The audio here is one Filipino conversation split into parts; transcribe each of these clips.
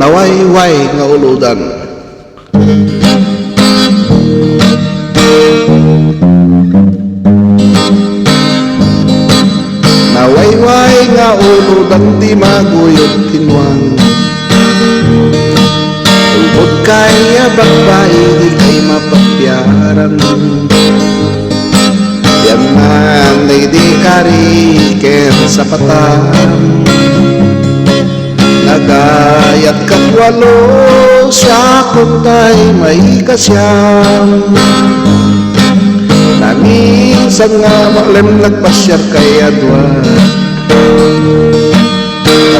nawayway nga uludan. Nawayway nga uludan di maguyod kinwang, tungkod kaya babae di kay mapagpiaran. Yan man ay di kariken sa patam, nagayat katwalo siya kuntay may kasyam. Naminsan nga maklem nagpasyar kay adwa,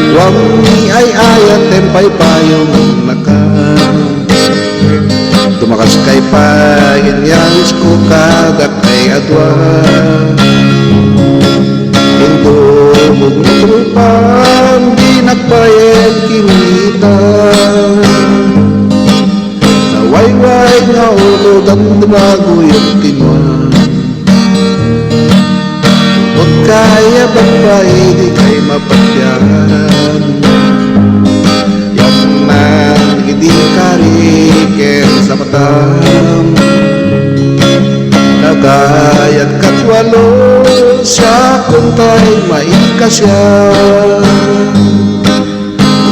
adwang ni ay ayat tempay payong naka. Tumakas kay payin yang isko kagat kay adwa, indumog na trupang di nagpayen kinita. Nawayway nga uludan dumaguyod kinwa, huwag kaya babae di kay mapagyan. Yan nang hindi kariken sa patam, nagayat katwalo sa kuntay maikasya.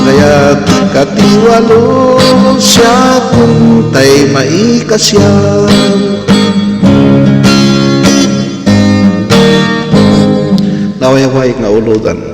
Nagayat katiwalo sa kuntay maikasya. Nawayway nga uludan.